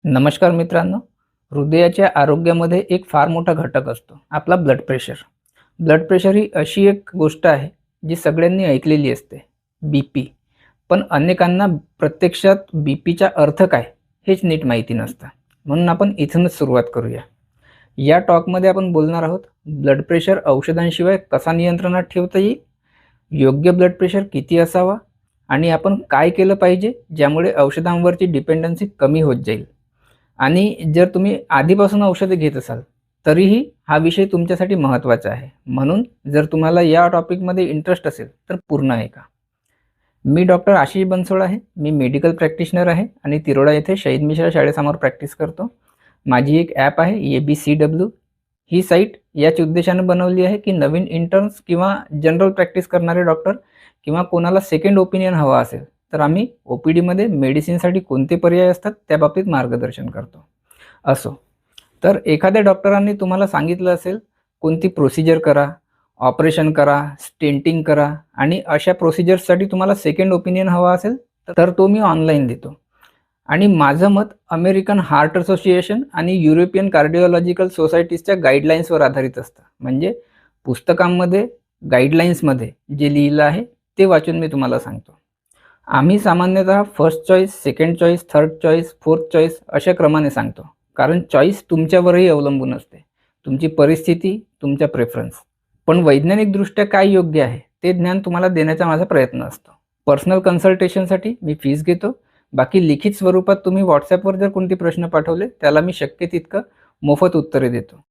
नमस्कार मित्रांनो. हृदयाच्या आरोग्यामध्ये एक फार मोठा घटक असतो आपला ब्लड प्रेशर. ब्लड प्रेशर ही अशी एक गोष्ट आहे जी सगळ्यांनी ऐकलेली असते, बीपी. पण अनेकांना प्रत्यक्षात बीपीचा अर्थ काय हेच नीट माहिती नसतं. म्हणून आपण इथूनच सुरुवात करूया. या टॉकमध्ये आपण बोलणार आहोत ब्लड प्रेशर औषधांशिवाय कसा नियंत्रणात ठेवता येईल, योग्य ब्लड प्रेशर किती असावा आणि आपण काय केलं पाहिजे ज्यामुळे औषधांवरची डिपेंडन्सी कमी होत जाईल. आणि जर तुम्ही आधीपासून औषधे घेत असाल, तरीही हा विषय तुमच्यासाठी महत्त्वाचा आहे. म्हणून जर तुम्हाला या टॉपिकमध्ये इंटरेस्ट असेल, तर पूर्ण ऐका. मी डॉक्टर आशिष बनसोड आहे. मी मेडिकल प्रॅक्टिशनर आहे आणि तिरोडा येथे शहीद मिश्रा शाळेसमोर प्रॅक्टिस करतो. माझी एक ॲप आहे ABCW. ही साईट याच उद्देशाने बनवली आहे, की नवीन इंटर्न्स किंवा जनरल प्रॅक्टिस करणारे डॉक्टर किंवा कोणाला सेकंड ओपिनियन हवा असेल, तर आम्ही OPDमध्ये मेडिसिनसाठी कोणते पर्याय असतात त्याबाबतीत मार्गदर्शन करतो. असो, तर एखाद्या डॉक्टरांनी तुम्हाला सांगितलं असेल, कोणती प्रोसिजर करा, ऑपरेशन करा, स्टेंटिंग करा आणि अशा प्रोसिजर्ससाठी तुम्हाला सेकंड ओपिनियन हवा असेल, तर तो मी ऑनलाईन देतो. आणि माझं मत अमेरिकन हार्ट असोसिएशन आणि युरोपियन कार्डिओलॉजिकल सोसायटीजच्या गाईडलाईन्सवर आधारित असतं. म्हणजे पुस्तकांमध्ये, गाईडलाईन्समध्ये जे लिहिलं आहे ते वाचून मी तुम्हाला सांगतो. आम्ही सामान्यतः first choice, second choice, third choice, fourth choice अशा क्रमाने सांगतो. कारण चॉईस तुमच्यावरही अवलंबून असते, तुमची परिस्थिती, तुमचा प्रेफरन्स. पण वैज्ञानिकदृष्ट्या काय योग्य आहे ते ज्ञान तुम्हाला देण्याचा माझा प्रयत्न असतो. पर्सनल कन्सल्टेशनसाठी मी फीस घेतो. बाकी लिखित स्वरूपात तुम्ही व्हॉट्सॲपवर जर कोणते प्रश्न पाठवले, त्याला मी शक्य तितकं मोफत उत्तरे देतो.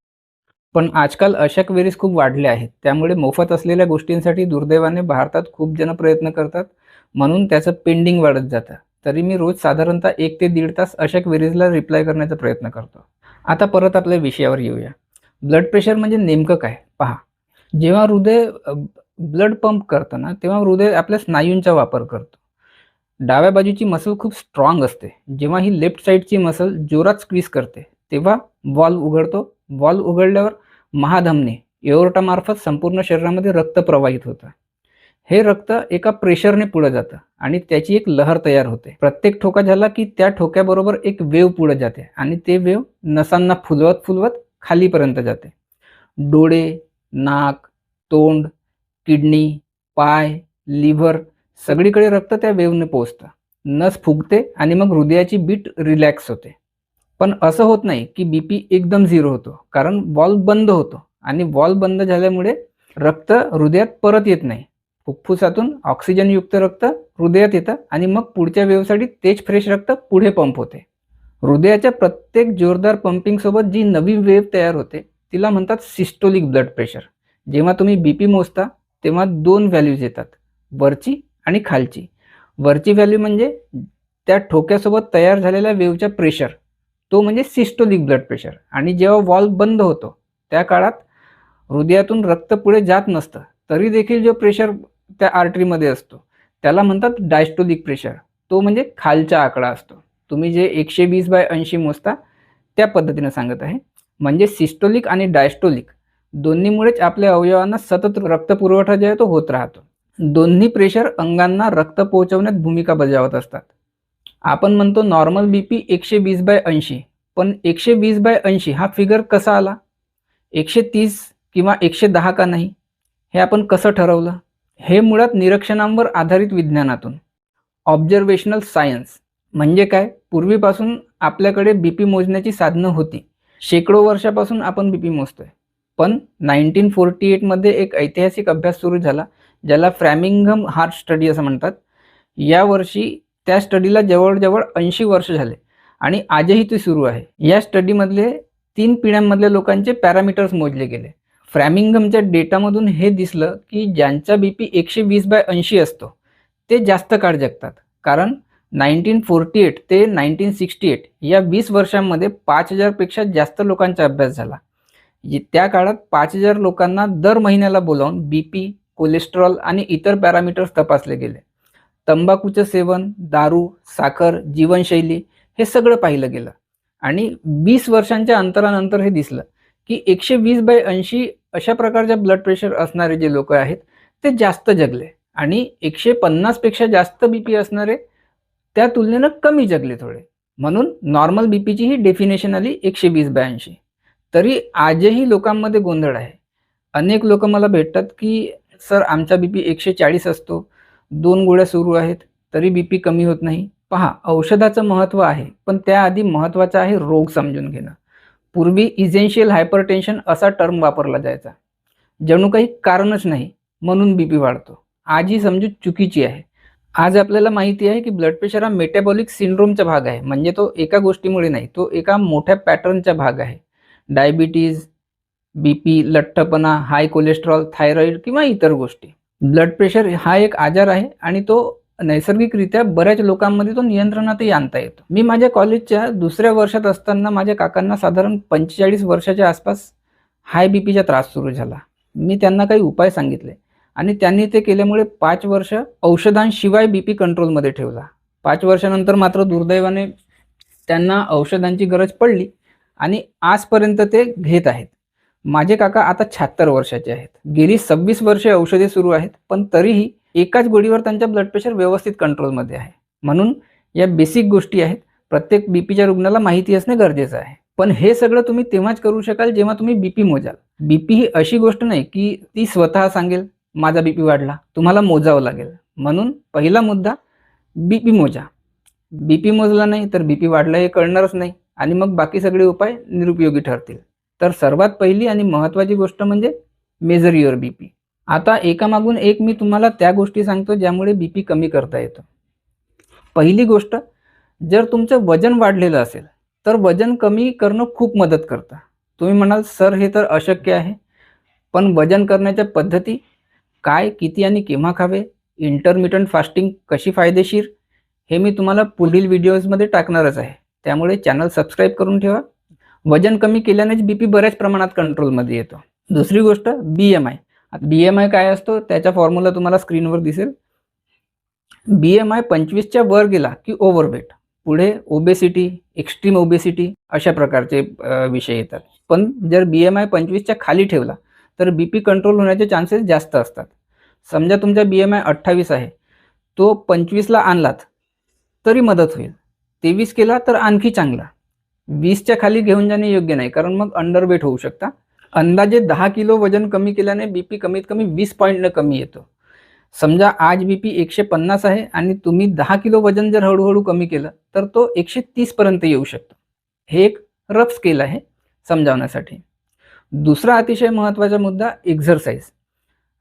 पण आजकाल अशा क्वेरीज खूप वाढल्या आहेत. त्यामुळे मोफत असलेल्या गोष्टींसाठी दुर्दैवाने भारतात खूप जण प्रयत्न करतात. म्हणून त्याचं पेंडिंग वाढत जातं. तरी मी रोज साधारणतः 1 ते 1.5 तास अशा क्वेरीजला रिप्लाय करण्याचा प्रयत्न करतो. आता परत आपल्या विषयावर येऊया. ब्लड प्रेशर म्हणजे नेमकं काय? पहा, जेव्हा हृदय ब्लड पंप करतं ना, तेव्हा हृदय आपल्या स्नायूंचा वापर करतो. डाव्या बाजूची मसल खूप स्ट्राँग असते. जेव्हा ही लेफ्ट साइडची मसल जोरात स्क्वीज करते, तेव्हा व्हॉल्व्ह उघडतो. व्हॉल्व्ह उघडल्यावर महाधमनी एओर्टामार्फत संपूर्ण शरीरामध्ये रक्त प्रवाहित होतं. हे रक्त एका प्रेशरने पुढे जातं आणि त्याची एक लहर तयार होते. प्रत्येक ठोका झाला की त्या ठोक्याबरोबर एक वेव्ह पुढे जाते आणि ते वेव्ह नसांना फुलवत फुलवत खालीपर्यंत जाते. डोळे, नाक, तोंड, किडनी, पाय, लिव्हर सगळीकडे रक्त त्या वेव्हने पोहोचतं. नस फुगते आणि मग हृदयाची बीट रिलॅक्स होते. पण असं होत नाही की बीपी एकदम झिरो होतो, कारण व्हॉल्व्ह बंद होतो आणि व्हॉल्व्ह बंद झाल्यामुळे रक्त हृदयात परत येत नाही. फुफ्फुसातून ऑक्सिजनयुक्त रक्त हृदयात येतं आणि मग पुढच्या वेव्हसाठी तेच फ्रेश रक्त पुढे पंप होते. हृदयाच्या प्रत्येक जोरदार पंपिंगसोबत जी नवी वेव्ह तयार होते, तिला म्हणतात सिस्टोलिक ब्लड प्रेशर. जेव्हा तुम्ही बीपी मोजता, तेव्हा 2 व्हॅल्यूज येतात, वरची आणि खालची. वरची व्हॅल्यू म्हणजे त्या ठोक्यासोबत तयार झालेल्या वेव्हचा प्रेशर, तो म्हणजे सिस्टोलिक ब्लड प्रेशर. आणि जेव्हा व्हॉल्व्ह बंद होतो, त्या काळात हृदयातून रक्त पुढे जात नसतं, तरी देखील जो प्रेशर त्या आर्टरीमध्ये असतो, त्याला म्हणतात डायस्टोलिक प्रेशर. तो म्हणजे खालचा आकडा असतो. तुम्ही जे 120/80 मोजता, त्या पद्धतीने सांगत आहे. म्हणजे सिस्टोलिक आणि डायस्टोलिक दोन्हीमुळेच आपल्या अवयवांना सतत रक्तपुरवठा जो आहे तो होत राहतो. दोन्ही प्रेशर अंगांना रक्त पोहोचवण्यात भूमिका बजावत असतात. आपण म्हणतो नॉर्मल बीपी 120/80, पण 120/80 हा फिगर कसा आला? 130 किंवा 110 का नाही? हे आपण कसं ठरवलं? हे मुळात निरीक्षणांवर आधारित विज्ञानातून. ऑब्झर्वेशनल सायन्स म्हणजे काय? पूर्वीपासून आपल्याकडे बीपी मोजण्याची साधनं होती. शेकडो वर्षापासून आपण बीपी मोजतोय. पण 1948 मध्ये एक ऐतिहासिक अभ्यास सुरू झाला, ज्याला फ्रॅमिंघम हार्ट स्टडी असं म्हणतात. या वर्षी त्या स्टडीला जवळजवळ 80 वर्ष झाले आणि आजही ती सुरू आहे. या स्टडीमधले 3 पिढ्यांमधल्या लोकांचे पॅरामीटर्स मोजले गेले. फ्रॅमिंघमच्या डेटामधून हे दिसलं की ज्यांचा बीपी 120/80 असतो, ते जास्त काळ जगतात. कारण 1948 ते 1968 या 20 वर्षांमध्ये 5000 पेक्षा जास्त लोकांचा अभ्यास झाला. त्या काळात 5000 लोकांना दर महिन्याला बोलावून बीपी, कोलेस्ट्रॉल आणि इतर पॅरामीटर्स तपासले गेले. तंबाखूचं सेवन, दारू, साखर, जीवनशैली हे सगळं पाहिलं गेलं आणि 20 वर्षांच्या अंतरानंतर हे दिसलं की 120/80 अशा प्रकारच्या ब्लड प्रेशर असणारे जे लोक आहेत, ते जास्त जगले आणि 150 पेक्षा जास्त बीपी असणारे त्या तुलनेनं कमी जगले थोडे. म्हणून नॉर्मल बीपीची ही डेफिनेशन आली 120/80. तरी आजही लोकांमध्ये गोंधळ आहे. अनेक लोक मला भेटतात की सर आमचा बीपी 140 असतो, 2 गोळ्या सुरू आहेत, तरी बीपी कमी होत नाही. पहा, औषधाचं महत्त्व आहे, पण त्याआधी महत्त्वाचं आहे रोग समजून घेणं. पूर्वी इसेन्शियल हायपरटेन्शन असा टर्म वापरला जायचा. जणू काही कारणच नाही म्हणून बीपी वाढतो. आज ही समजूत चुकीची आहे. आज आपल्याला माहिती आहे की ब्लड प्रेशर हा मेटाबॉलिक सिंड्रोमचा भाग आहे. म्हणजे तो एका गोष्टीमुळे नाही, तो एका मोठ्या पॅटर्नचा भाग आहे. डायबिटीज, बीपी, लठ्ठपणा, हाय कोलेस्ट्रॉल, थायरॉईड किंवा इतर गोष्टी. ब्लड प्रेशर हा एक आजार आहे आणि तो नैसर्गिकरित्या बऱ्याच लोकांमध्ये तो नियंत्रणातही आणता येतो. मी माझ्या कॉलेजच्या दुसऱ्या वर्षात असताना माझ्या काकांना साधारण 45 वर्षाच्या आसपास हाय बीपीचा त्रास सुरू झाला. मी त्यांना काही उपाय सांगितले आणि त्यांनी ते केल्यामुळे 5 वर्ष औषधांशिवाय बीपी कंट्रोलमध्ये ठेवला. 5 वर्षानंतर मात्र दुर्दैवाने त्यांना औषधांची गरज पडली आणि आजपर्यंत ते घेत आहेत. माझे काका आता 76 वर्षाचे आहेत. गेली 26 वर्षे औषधे सुरू आहेत, पण तरीही एकाच गोळीवर त्यांचा ब्लड प्रेशर व्यवस्थित कंट्रोलमध्ये आहे. म्हणून या बेसिक गोष्टी आहेत. प्रत्येक बीपीच्या रुग्णाला माहिती असणे गरजेचं आहे. पण हे सगळं तुम्ही तेव्हाच करू शकाल जेव्हा तुम्ही बीपी मोजाल. बीपी ही अशी गोष्ट नाही की ती स्वतः सांगेल माझा बीपी वाढला. तुम्हाला मोजावं लागेल. म्हणून पहिला मुद्दा बीपी मोजा. बीपी मोजला नाही तर बीपी वाढला हे कळणारच नाही आणि मग बाकी सगळे उपाय निरुपयोगी ठरतील. तर सर्वात पहिली आणि महत्त्वाची गोष्ट म्हणजे मेजर युअर बीपी. आता एकामागून एक मी तुम्हाला त्या गोष्टी सांगतो ज्यामुळे बीपी कमी करता येतो. पहिली गोष्ट, जर तुमचं वजन वाढलेलं असेल तर वजन कमी करणं खूप मदत करतं. तुम्ही म्हणाल सर हे तर अशक्य आहे, पण वजन करण्याच्या पद्धती काय, किती आणि केव्हा खावे, इंटरमिटंट फास्टिंग कशी फायदेशीर, हे मी तुम्हाला पुढील व्हिडिओजमध्ये टाकणारच आहे. त्यामुळे चॅनल सबस्क्राईब करून ठेवा. वजन कमी केल्यानेच बीपी बऱ्याच प्रमाणात कंट्रोलमध्ये येतो. दुसरी गोष्ट BMI. BMI काय असतो त्याचा फॉर्म्युला तुम्हाला स्क्रीनवर दिसेल. BMI 25च्या वर गेला की ओव्हरवेट, पुढे ओबेसिटी, एक्स्ट्रीम ओबेसिटी अशा प्रकारचे विषय येतात. पण जर BMI 25च्या खाली ठेवला तर बीपी कंट्रोल होण्याचे चान्सेस जास्त असतात. समजा तुमचा BMI 28 आहे, तो 25ला आणलात तरी मदत होईल. 23 केला तर आणखी चांगला. 20च्या खाली घेऊन जाणे योग्य नाही, कारण मग अंडरवेट होऊ शकता. अंदाजे 10 किलो वजन कमी केल्याने बीपी कमीत कमी 20 पॉईंटनं कमी येतो. समजा आज बीपी 150 आहे आणि तुम्ही 10 किलो वजन जर हळूहळू कमी केलं तर तो 130 पर्यंत येऊ शकतो. हे एक रफ स्केल आहे समजावण्यासाठी. दुसरा अतिशय महत्त्वाचा मुद्दा एक्झरसाइज.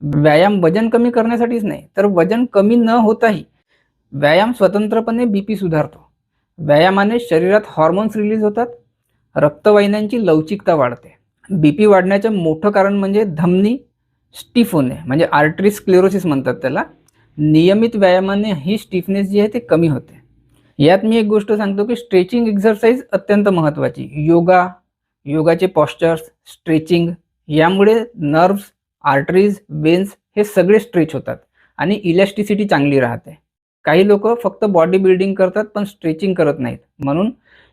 व्यायाम वजन कमी करण्यासाठीच नाही, तर वजन कमी न होताही व्यायाम स्वतंत्रपणे बीपी सुधारतो. व्यायामाने शरीरात हॉर्मोन्स रिलीज होतात, रक्तवाहिन्यांची लवचिकता वाढते. बीपी वाढण्याचं मोठं कारण म्हणजे धमनी स्टिफ होणे, म्हणजे आर्टरी स्क्लेरोसिस म्हणतात त्याला. नियमित व्यायामाने ही स्टिफनेस जी आहे ते कमी होते. यात मी एक गोष्ट सांगतो की स्ट्रेचिंग एक्झरसाइज अत्यंत महत्त्वाची. योगाचे पॉस्चर्स, स्ट्रेचिंग यामुळे नर्व्स, आर्टरीज, वेन्स हे सगळे स्ट्रेच होतात आणि इलॅस्टिसिटी चांगली राहते. काही लोक फक्त बॉडी बिल्डिंग करतात पण स्ट्रेचिंग करत नाहीत, म्हणून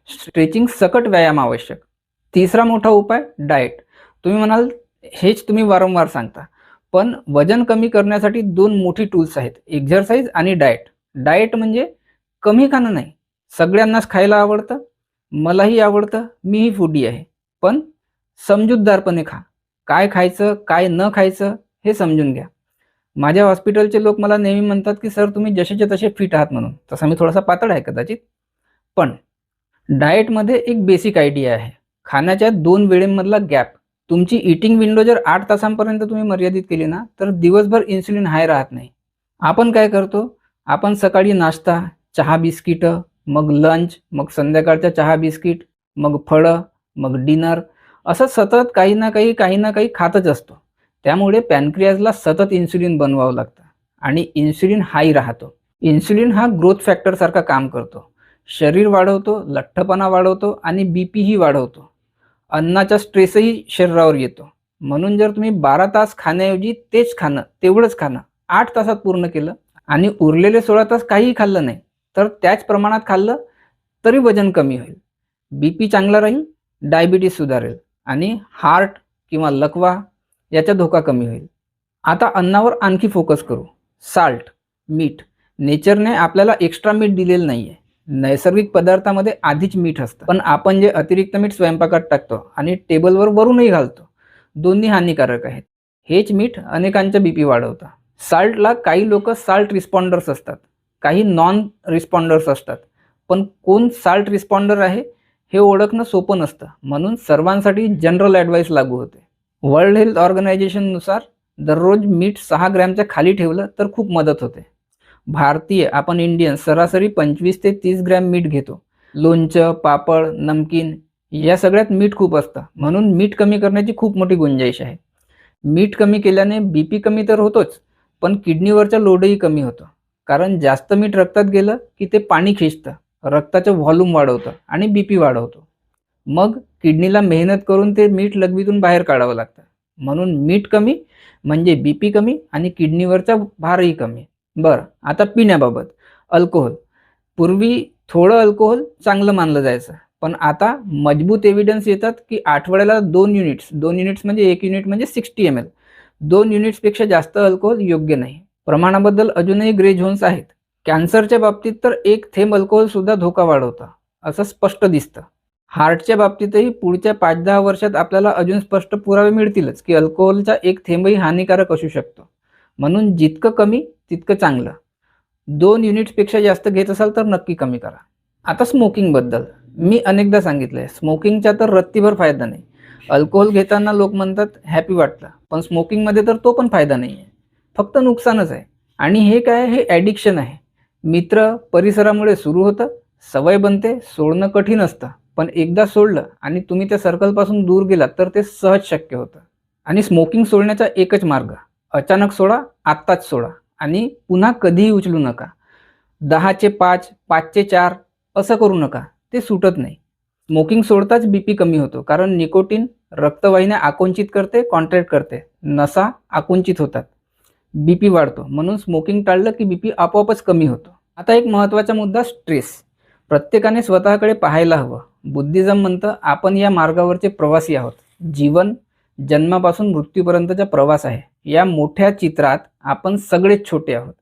स्ट्रेचिंग सकट व्यायाम आवश्यक. तिसरा मोठा उपाय डाएट. तुम्ही म्हणाल हेच तुम्ही वारंवार सांगता, पण वजन कमी करण्यासाठी 2 मोठी टूल्स आहेत, एक्झरसाइज आणि डाएट. डाएट म्हणजे कमी खाणं नाही. सगळ्यांनाच खायला आवडतं, मलाही आवडतं, मीही फूडी आहे. पण समजूतदारपणे खा. काय खायचं काय न खायचं हे समजून घ्या. माझ्या हॉस्पिटलचे लोक मला नेहमी म्हणतात की सर तुम्ही जसेचे तसे फिट आहात म्हणून. तसा मी थोडासा पातळ आहे कदाचित. पण डाएटमध्ये एक बेसिक आयडिया आहे. खाण्याच्या 2 वेळेमधला गॅप. तुमची ईटिंग विंडो जर 8 तासांपर्यंत तुम्ही मर्यादित केली ना तर दिवसभर इन्सुलिन हाय राहत नाही. आपण काय करतो, आपण सकाळी नाश्ता, चहा बिस्किटं, मग लंच, मग संध्याकाळच्या चहा बिस्किट, मग फळं, मग डिनर, असं सतत काही ना काही खातच असतो. त्यामुळे पॅनक्रियाजला सतत इन्सुलिन बनवावं लागतं आणि इन्सुलिन हाई राहतो. इन्सुलिन हा ग्रोथ फॅक्टरसारखा काम करतो. शरीर वाढवतो, लठ्ठपणा वाढवतो आणि बीपीही वाढवतो. अन्नाचा स्ट्रेसही शरीरावर येतो. म्हणून जर तुम्ही 12 तास खाण्याऐवजी तेच खाणं, तेवढंच खाणं 8 तासात पूर्ण केलं आणि उरलेले 16 तास काहीही खाल्लं नाही तर त्याच प्रमाणात खाल्लं तरी वजन कमी होईल, बीपी चांगला राहील, डायबिटीस सुधारेल आणि हार्ट किंवा लकवा याचा धोका कमी होईल. आता अन्नावर आणखी फोकस करू. साल्ट, मीठ. नेचरने आपल्याला एक्स्ट्रा मीठ दिलेलं नाही आहे. नैसर्गिक पदार्थामध्ये आधीच मीठ असतं, पण आपण जे अतिरिक्त मीठ स्वयंपाकात टाकतो आणि टेबलवर वरूनही घालतो, दोन्ही हानिकारक आहेत. हेच मीठ अनेकांचा बीपी वाढवतं. साल्टला काही लोक साल्ट रिस्पॉन्डर्स असतात, काही नॉन रिस्पॉन्डर्स असतात. पण कोण साल्ट रिस्पॉन्डर आहे हे ओळखणं सोपं नसतं, म्हणून सर्वांसाठी जनरल ॲडवाईस लागू होते. वर्ल्ड हेल्थ ऑर्गनायझेशननुसार दररोज मीठ 6 ग्रॅमच्या खाली ठेवलं तर खूप मदत होते. भारतीय, आपण इंडियन सरासरी 25 ते 30 ग्रॅम मीठ घेतो. लोणचं, पापड, नमकीन या सगळ्यात मीठ खूप असतं, म्हणून मीठ कमी करण्याची खूप मोठी गुंजाईश आहे. मीठ कमी केल्याने बीपी कमी तर होतोच, पण किडनीवरचा लोडही कमी होतो. कारण जास्त मीठ रक्तात गेलं की ते पाणी खेचतं, रक्ताचं व्हॉल्यूम वाढवतं आणि बीपी वाढवतो. मग किडनीला मेहनत करून ते मीठ लघवीतून बाहेर काढावं लागतं. म्हणून मीठ कमी म्हणजे बीपी कमी आणि किडनीवरचा भारही कमी. बरं, आता पिण्याबाबत अल्कोहोल. पूर्वी थोडं अल्कोहोल चांगलं मानलं जायचं, पण आता मजबूत एव्हिडन्स येतात की आठवड्याला 2 युनिट्स म्हणजे 1 युनिट म्हणजे 60 ml, 2 युनिट्सपेक्षा जास्त अल्कोहोल योग्य नाही. प्रमाणाबद्दल अजूनही ग्रे झोन्स आहेत. कॅन्सरच्या बाबतीत तर 1 थेंब अल्कोहोल सुद्धा धोका वाढवतं, असं स्पष्ट दिसतं. हार्टच्या बाबतीतही पुढच्या 5-10 वर्षात आपल्याला अजून स्पष्ट पुरावे मिळतीलच की अल्कोहोलचा 1 थेंबही हानिकारक असू शकतो. म्हणून जितकं कमी तितकं चांगलं. 2 युनिट्सपेक्षा जास्त घेत असाल तर नक्की कमी करा. आता स्मोकिंगबद्दल मी अनेकदा सांगितलंय, स्मोकिंगचा तर रत्तीभर फायदा नाही. अल्कोहोल घेताना लोक म्हणतात हॅपी वाटतं, पण स्मोकिंगमध्ये तर तो पण फायदा नाही आहे, फक्त नुकसानच आहे. आणि हे काय, हे ॲडिक्शन आहे. मित्र, परिसरामुळे सुरू होतं, सवय बनते, सोडणं कठीण असतं. पण एकदा सोडलं आणि तुम्ही त्या सर्कलपासून दूर गेलात तर ते सहज शक्य होतं. आणि स्मोकिंग सोडण्याचा एकच मार्ग, अचानक सोडा, आत्ताच सोडा आणि पुन्हा कधीही उचलू नका. 10चे 5, 5चे 4 असं करू नका, ते सुटत नाही. स्मोकिंग सोडताच बीपी कमी होतो, कारण निकोटीन रक्तवाहिन्या आकुंचित करते, कॉन्ट्रॅक्ट करते, नसा आकुंचित होतात, बीपी वाढतो. म्हणून स्मोकिंग टाळलं की बीपी आपोआपच कमी होतो. आता एक महत्त्वाचा मुद्दा, स्ट्रेस. प्रत्येकाने स्वतःकडे पाहायला हवं. बुद्धिझम म्हणतं आपण या मार्गावरचे प्रवासी आहोत. जीवन जन्मापासून मृत्यूपर्यंतचा प्रवास आहे. या मोठ्या चित्रात आपण सगळेच छोटे आहोत.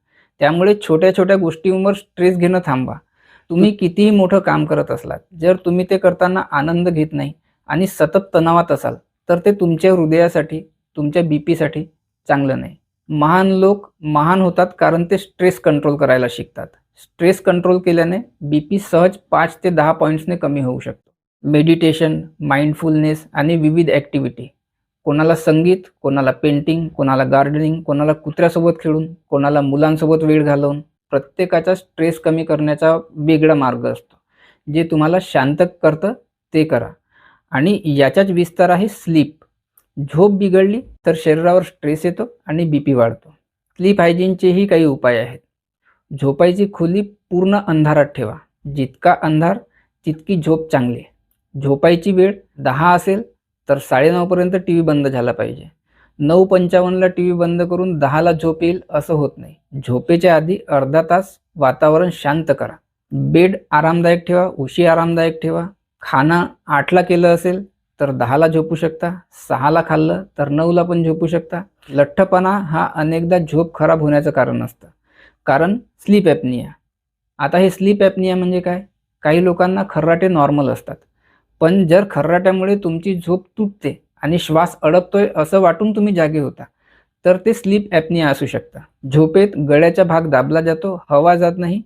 त्यामुळे छोट्या छोट्या गोष्टींवर स्ट्रेस घेणं थांबवा. तुम्ही कितीही मोठं काम करत असलात, जर तुम्ही ते करताना आनंद घेत नाही आणि सतत तणावात असाल तर ते तुमच्या हृदयासाठी, तुमच्या बीपीसाठी चांगलं नाही. महान लोक महान होतात कारण ते स्ट्रेस कंट्रोल करायला शिकतात. स्ट्रेस कंट्रोल केल्याने बीपी सहज 5 ते 10 पॉईंट्सने कमी होऊ शकतो. मेडिटेशन, माइंडफुलनेस आणि विविध ॲक्टिव्हिटी. कोणाला संगीत, कोणाला पेंटिंग, कोणाला गार्डनिंग, कोणाला कुत्र्यासोबत खेळून, कोणाला मुलांसोबत वेळ घालवून. प्रत्येकाचा स्ट्रेस कमी करण्याचा वेगळा मार्ग असतो. जे तुम्हाला शांत करतं ते करा. आणि याचाच विस्तार आहे स्लीप. झोप बिघडली तर शरीरावर स्ट्रेस येतो आणि बीपी वाढतो. स्लीप हायजीनचेही काही उपाय आहेत. झोपायची खोली पूर्ण अंधारात ठेवा. जितका अंधार तितकी झोप चांगली. झोपायची वेळ 10 असेल तर 9:30 पर्यंत टीव्ही बंद झाला पाहिजे. 9:55ला टीव्ही बंद करून 10ला झोप येईल असं होत नाही. झोपेच्या आधी अर्धा तास वातावरण शांत करा. बेड आरामदायक ठेवा, उशी आरामदायक ठेवा. खाणं 8ला केलं असेल तर 10ला झोपू शकता. 6ला खाल्लं तर 9ला पण झोपू शकता. लठ्ठपणा हा अनेकदा झोप खराब होण्याचं कारण असतं, कारण स्लीप ॲपनिया. आता हे स्लीप ॲपनिया म्हणजे काय? काही लोकांना खर्राटे नॉर्मल असतात, पण जर खर्राट्यामुळे तुमची झोप तुटते आणि श्वास अडकतोय असं वाटून तुम्ही जागे होता, तर ते स्लीप ॲपनिया असू शकतं. झोपेत गळ्याचा भाग दाबला जातो, हवा जात नाही,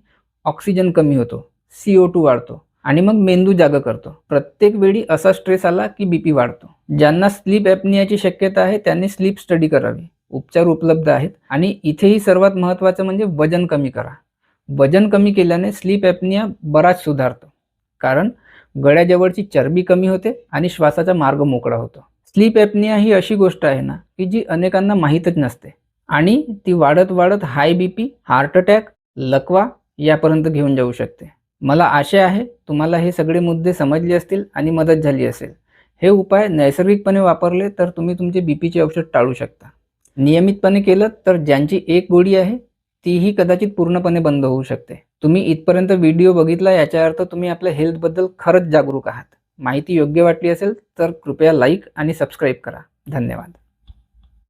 ऑक्सिजन कमी होतो, CO2 वाढतो आणि मग मेंदू जागा करतो. प्रत्येक वेळी असा स्ट्रेस आला की बीपी वाढतो. ज्यांना स्लीप ॲपनियाची शक्यता आहे त्यांनी स्लीप स्टडी करावी. उपचार उपलब्ध आहेत. आणि इथेही सर्वात महत्त्वाचं म्हणजे वजन कमी करा. वजन कमी केल्याने स्लीप ॲपनिया बराच सुधारतो, कारण गळ्याजवळची चरबी कमी होते आणि श्वासाचा मार्ग मोकळा होतो. स्लीप ॲपनिया ही अशी गोष्ट आहे ना की जी अनेकांना माहीतच नसते आणि ती वाढत वाढत हाय बीपी, हार्ट अटॅक, लकवा यापर्यंत घेऊन जाऊ शकते. मला आशा आहे तुम्हाला हे सगळे मुद्दे समजले असतील आणि मदत झाली असेल. हे उपाय नैसर्गिकपणे वापरले तर तुम्ही तुमचे बीपीचे औषध टाळू शकता. नियमितपणे केलं तर ज्यांची एक गोळी आहे तीही कदाचित पूर्णपणे बंद होऊ शकते. तुम्ही इथपर्यंत व्हिडिओ बघितला याचा अर्थ तुम्ही आपल्या हेल्थबद्दल खरंच जागरूक आहात. माहिती योग्य वाटली असेल तर कृपया लाईक आणि सबस्क्राईब करा. धन्यवाद.